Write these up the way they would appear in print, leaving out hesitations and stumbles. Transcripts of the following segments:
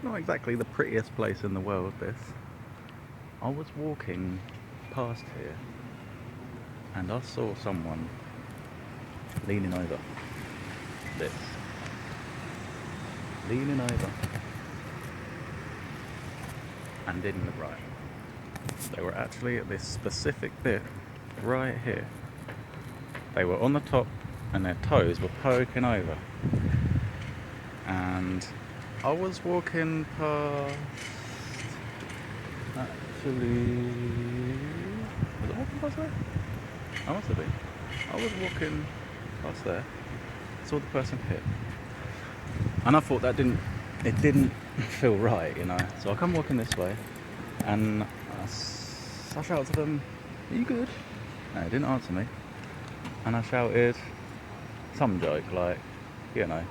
not exactly the prettiest place in the world, this. I was walking past here and I saw someone leaning over this. Leaning over and didn't look right. They were actually at this specific bit right here. They were on the top and their toes were poking over. And I was walking past. Actually, was I walking past there? I must have been. I was walking past there, saw the person hit, and I thought it didn't feel right, you know. So I come walking this way, and I shout to them, "Are you good?" No, they didn't answer me, and I shouted some joke like, you know,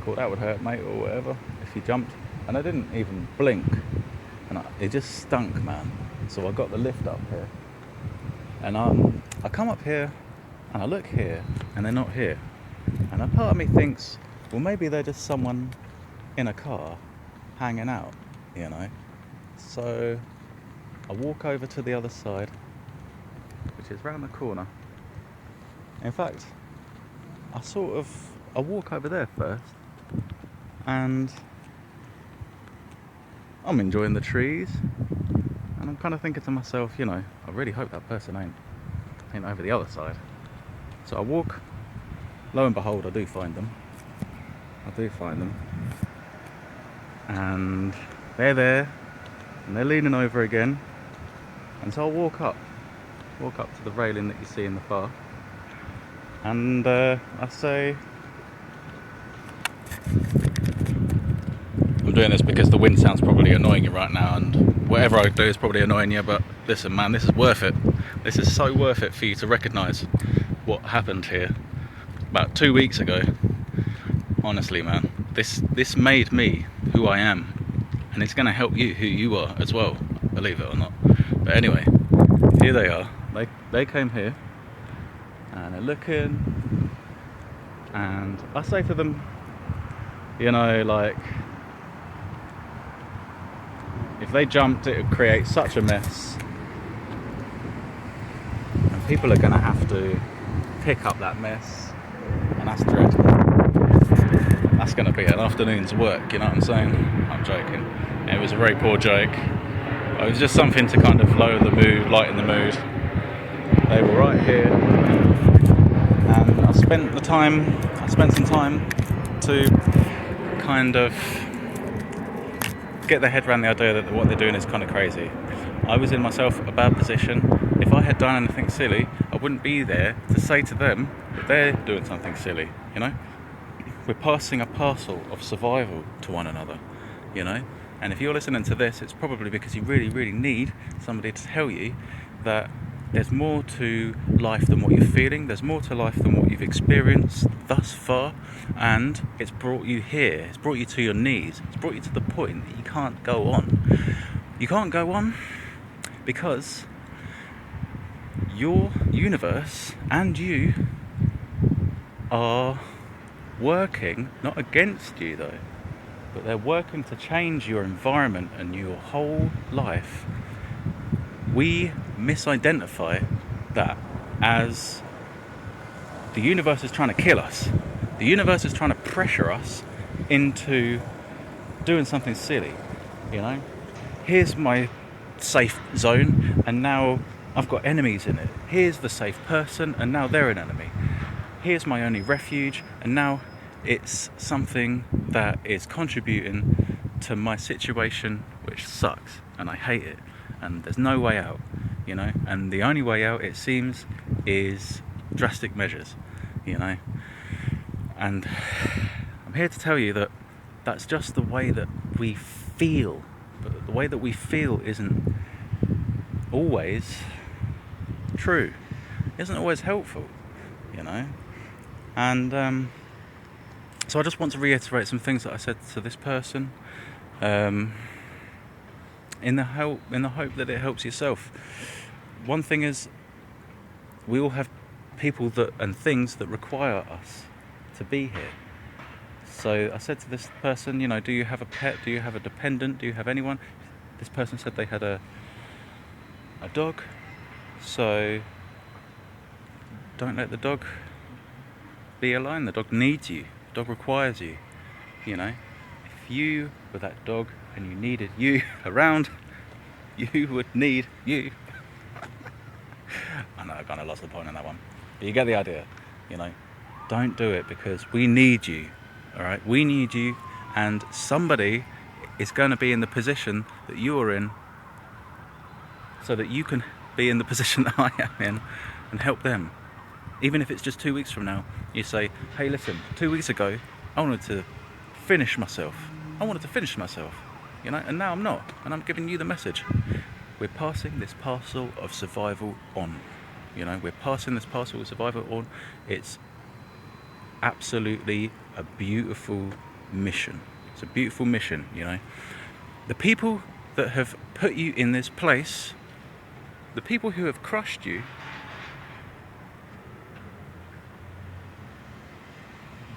"Thought that would hurt, mate," or whatever, if you jumped. And I didn't even blink, and it just stunk, man. So I got the lift up here, and I come up here, and I look here, and they're not here. And a part of me thinks, well, maybe they're just someone in a car hanging out, you know. So I walk over to the other side, which is round the corner. In fact, I walk over there first, and I'm enjoying the trees, and I'm kind of thinking to myself, you know, I really hope that person ain't over the other side. So I walk, lo and behold, I do find them, and they're there, and they're leaning over again, and so I walk up to the railing that you see in the far, and I say, I'm doing this because the wind sounds probably annoying you right now, and whatever I do is probably annoying you, but listen, man, this is worth it. This is so worth it for you to recognise what happened here about 2 weeks ago. Honestly, man, this made me who I am, and it's going to help you who you are as well, believe it or not. But anyway, here they are. They came here, and they're looking, and I say to them, you know, like, if they jumped, it would create such a mess, and people are going to have to pick up that mess, and that's dreadful. That's going to be an afternoon's work, you know what I'm saying? I'm joking. It was a very poor joke. It was just something to kind of lower the mood, lighten the mood. They were right here, and I spent some time to kind of get their head around the idea that what they're doing is kind of crazy. I was in myself a bad position. If I had done anything silly, I wouldn't be there to say to them that they're doing something silly, you know? We're passing a parcel of survival to one another, you know? And if you're listening to this, it's probably because you really, really need somebody to tell you that there's more to life than what you're feeling, there's more to life than what you've experienced thus far, and it's brought you here, it's brought you to your knees, it's brought you to the point that you can't go on. You can't go on because your universe and you are working, not against you though, but they're working to change your environment and your whole life. We misidentify that as the universe is trying to kill us. The universe is trying to pressure us into doing something silly, you know? Here's my safe zone, and now I've got enemies in it. Here's the safe person, and now they're an enemy. Here's my only refuge, and now it's something that is contributing to my situation, which sucks, and I hate it, and there's no way out, you know? And the only way out, it seems, is drastic measures, you know? And I'm here to tell you that that's just the way that we feel, but the way that we feel isn't always true, isn't always helpful, you know? And so I just want to reiterate some things that I said to this person, in the hope that it helps yourself. One thing is, we all have people and things that require us to be here. So I said to this person, you know, do you have a pet? Do you have a dependent? Do you have anyone? This person said they had a dog. So don't let the dog be alone. The dog needs you. The dog requires you. You know, if you were that dog and you needed you around, you would need you. I know I kind of lost the point on that one, but you get the idea. You know, don't do it because we need you. All right, we need you, and somebody is going to be in the position that you are in, so that you can be in the position that I am in, and help them. Even if it's just 2 weeks from now, you say, "Hey, listen, 2 weeks ago, I wanted to finish myself. You know, and now I'm not, and I'm giving you the message. We're passing this parcel of survival on. You know, we're passing this parcel of survival on. It's absolutely a beautiful mission. It's a beautiful mission, you know. The people that have put you in this place, the people who have crushed you,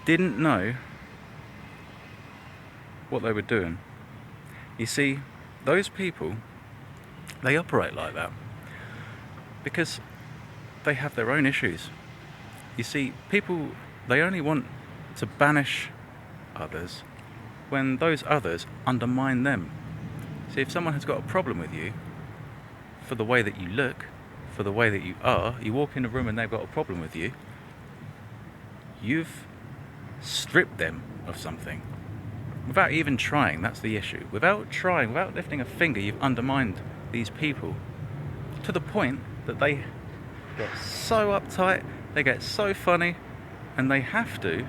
didn't know what they were doing. You see, those people, they operate like that because they have their own issues. You see, people, they only want to banish others when those others undermine them. See, if someone has got a problem with you for the way that you look, for the way that you are, you walk in a room and they've got a problem with you, you've stripped them of something. Without even trying, that's the issue. Without trying, without lifting a finger, you've undermined these people to the point that they get so uptight, they get so funny, and they have to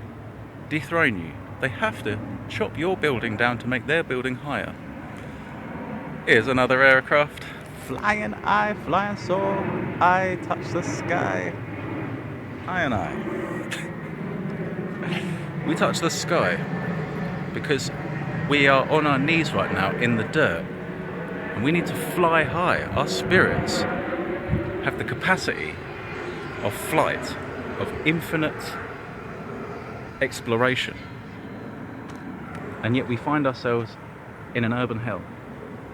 dethrone you. They have to chop your building down to make their building higher. Here's another aircraft. Flying I, flying soar, I touch the sky. I and I. We touch the sky because we are on our knees right now in the dirt, and we need to fly high. Our spirits have the capacity of flight, of infinite exploration, and yet we find ourselves in an urban hell,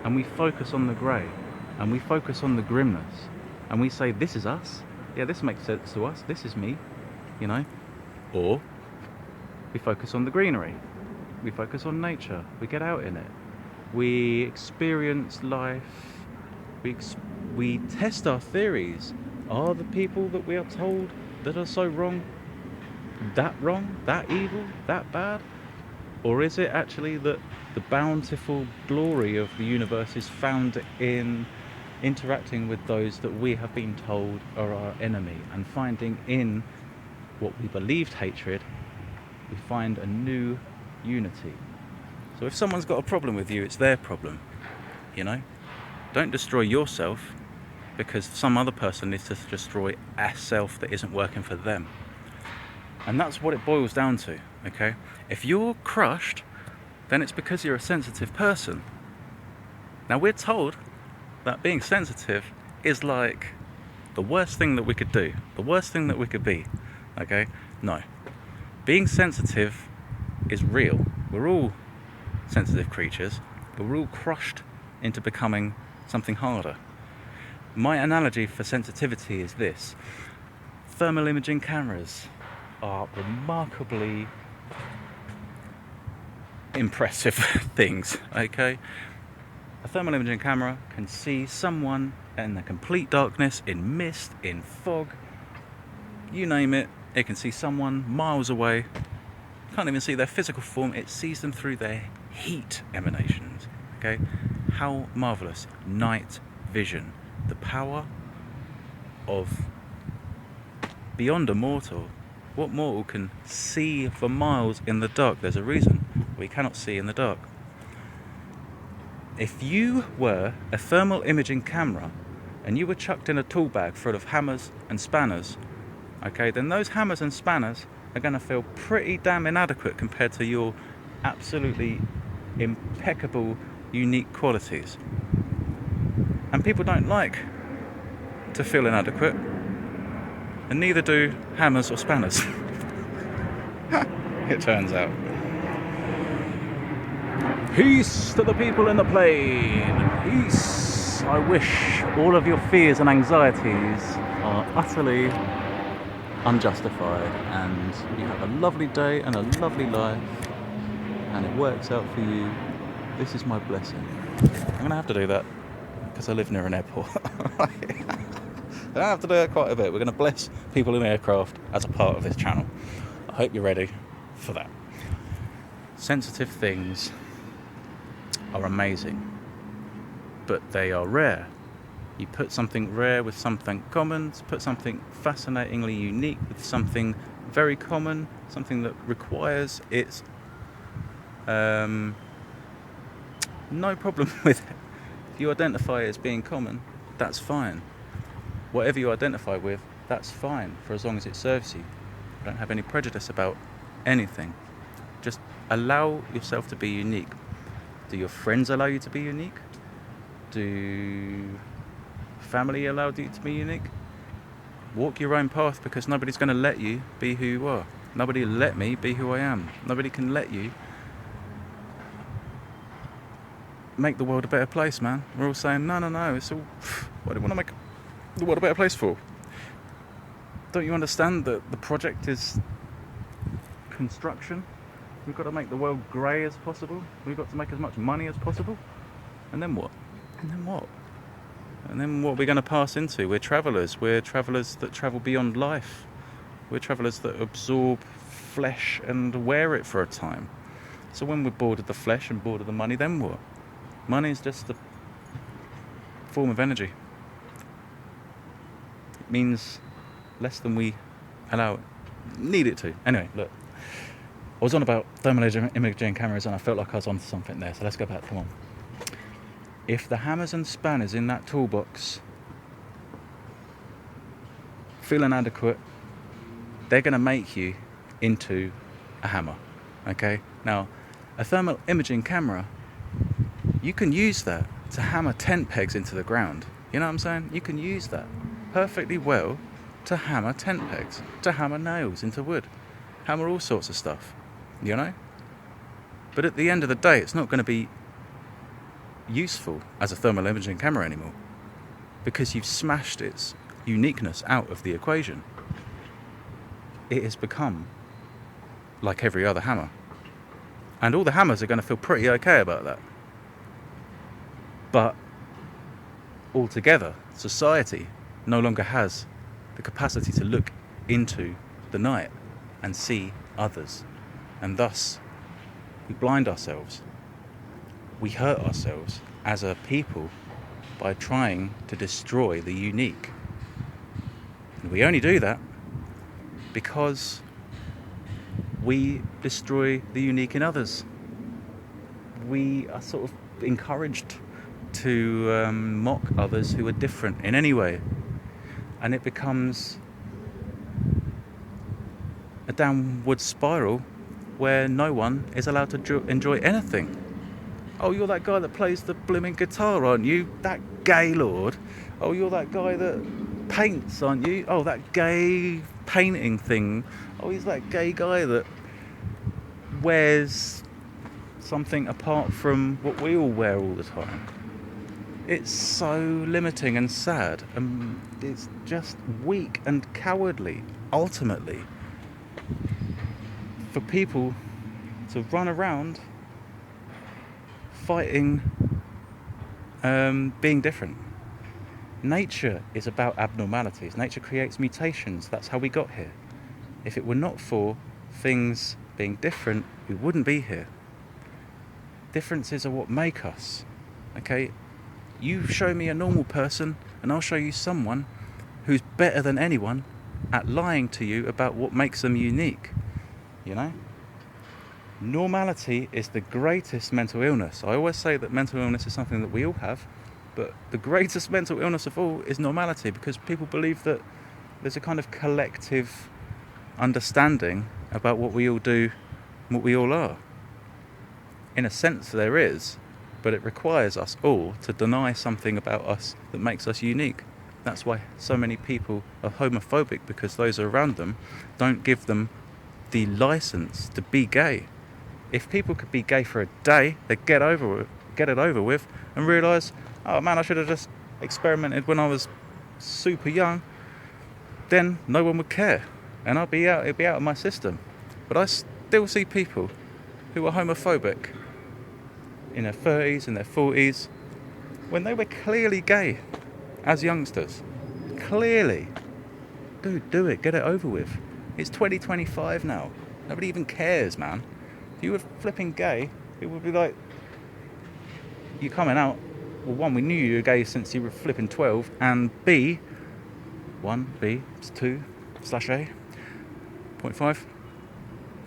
and we focus on the grey, and we focus on the grimness, and we say, this is us, yeah, this makes sense to us, this is me, you know. Or we focus on the greenery, we focus on nature, we get out in it, we experience life, we test our theories. Are the people that we are told that are so wrong, that evil, that bad? Or is it actually that the bountiful glory of the universe is found in interacting with those that we have been told are our enemy, and finding in what we believed hatred, we find a new unity? So if someone's got a problem with you, it's their problem, you know. Don't destroy yourself because some other person needs to destroy a self that isn't working for them. And that's what it boils down to, okay? If you're crushed, then it's because you're a sensitive person. Now, we're told that being sensitive is like the worst thing that we could do, the worst thing that we could be, okay? No. Being sensitive is real. We're all sensitive creatures, but we're all crushed into becoming something harder. My analogy for sensitivity is this. Thermal imaging cameras are remarkably impressive things, okay? A thermal imaging camera can see someone in the complete darkness, in mist, in fog, you name it. It can see someone miles away. Can't even see their physical form, it sees them through their heat emanations, okay? How marvellous. Night vision. The power of beyond a mortal. What mortal can see for miles in the dark? There's a reason we cannot see in the dark. If you were a thermal imaging camera and you were chucked in a tool bag full of hammers and spanners, okay, then those hammers and spanners are going to feel pretty damn inadequate compared to your absolutely impeccable, unique qualities. And people don't like to feel inadequate, and neither do hammers or spanners. It turns out. Peace to the people in the plane. Peace. I wish all of your fears and anxieties are utterly unjustified and you have a lovely day and a lovely life and it works out for you. This is my blessing. I'm going to have to do that because I live near an airport. I have to do it quite a bit. We're going to bless people in aircraft as a part of this channel. I hope you're ready for that. Sensitive things are amazing, but they are rare. You put something rare with something common, put something fascinatingly unique with something very common, something that requires its no problem with it. If you identify it as being common, that's fine. Whatever you identify with, that's fine, for as long as it serves you. I don't have any prejudice about anything. Just allow yourself to be unique. Do your friends allow you to be unique? Do family allow you to be unique? Walk your own path, because nobody's going to let you be who you are. Nobody let me be who I am. Nobody can let you make the world a better place, man. We're all saying, no, it's all... What do you want to make the world a better place for? Don't you understand that the project is construction? We've got to make the world grey as possible. We've got to make as much money as possible. And then what? And then what? And then what are we going to pass into? We're travellers. We're travellers that travel beyond life. We're travellers that absorb flesh and wear it for a time. So when we're bored of the flesh and bored of the money, then what? Money is just a form of energy. It means less than we need it to. Anyway, look. I was on about thermal imaging cameras and I felt like I was onto something there, so let's go back. Come on. If the hammers and spanners in that toolbox feel inadequate, they're going to make you into a hammer. Okay? Now, a thermal imaging camera, you can use that to hammer tent pegs into the ground. You know what I'm saying? You can use that perfectly well to hammer tent pegs, to hammer nails into wood, hammer all sorts of stuff, you know? But at the end of the day, it's not going to be useful as a thermal imaging camera anymore, because you've smashed its uniqueness out of the equation. It has become like every other hammer. And all the hammers are going to feel pretty okay about that. But altogether, society no longer has the capacity to look into the night and see others. And thus, we blind ourselves. We hurt ourselves as a people by trying to destroy the unique. And we only do that because we destroy the unique in others. We are sort of encouraged to mock others who are different in any way. And it becomes a downward spiral where no one is allowed to enjoy anything. Oh, you're that guy that plays the blooming guitar, aren't you? That gay lord. Oh, you're that guy that paints, aren't you? Oh, that gay painting thing. Oh, he's that gay guy that wears something apart from what we all wear all the time. It's so limiting and sad, and it's just weak and cowardly, ultimately, for people to run around fighting being different. Nature is about abnormalities. Nature creates mutations. That's how we got here. If it were not for things being different, we wouldn't be here. Differences are what make us. Okay? You show me a normal person and I'll show you someone who's better than anyone at lying to you about what makes them unique. You know? Normality is the greatest mental illness. I always say that mental illness is something that we all have, but the greatest mental illness of all is normality, because people believe that there's a kind of collective understanding about what we all do and what we all are. In a sense there is, but it requires us all to deny something about us that makes us unique. That's why so many people are homophobic, because those around them don't give them the license to be gay. If people could be gay for a day, they'd get it over with and realise, oh man, I should have just experimented when I was super young. Then no one would care, and it'd be out of my system. But I still see people who are homophobic in their 30s and their 40s when they were clearly gay as youngsters. Clearly. Dude, do it. Get it over with. It's 2025 now. Nobody even cares, man. If you were flipping gay, it would be like, you coming out. Well, one, we knew you were gay since you were flipping 12, and B, 1B, it's 2/A, 0.5.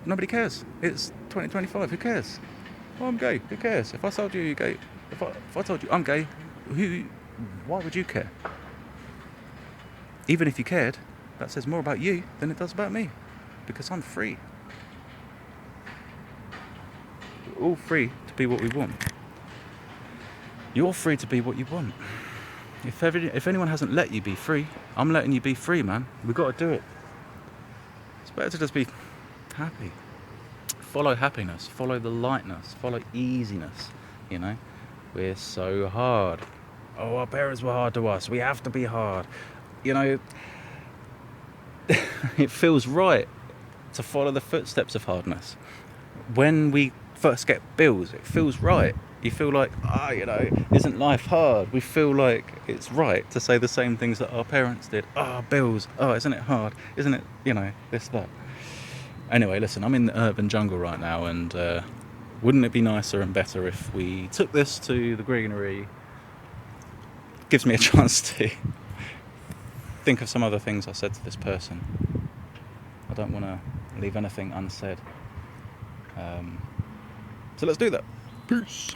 Nobody cares. It's 2025. Who cares? Oh, I'm gay. Who cares? If I told you you're gay, if I told you I'm gay, why would you care? Even if you cared, that says more about you than it does about me, because I'm free. We're all free to be what we want. You're free to be what you want. If anyone hasn't let you be free, I'm letting you be free, man. We've got to do it. It's better to just be happy. Follow happiness. Follow the lightness. Follow easiness. You know, we're so hard. Oh, our parents were hard to us. We have to be hard. You know, it feels right to follow the footsteps of hardness. When we first get bills, it feels right. You feel like, you know, isn't life hard? We feel like it's right to say the same things that our parents did. Bills. Isn't it hard? Isn't it, you know, this, that. Anyway, listen, I'm in the urban jungle right now, and wouldn't it be nicer and better if we took this to the greenery? Gives me a chance to think of some other things I said to this person. I don't want to leave anything unsaid. So let's do that. Peace.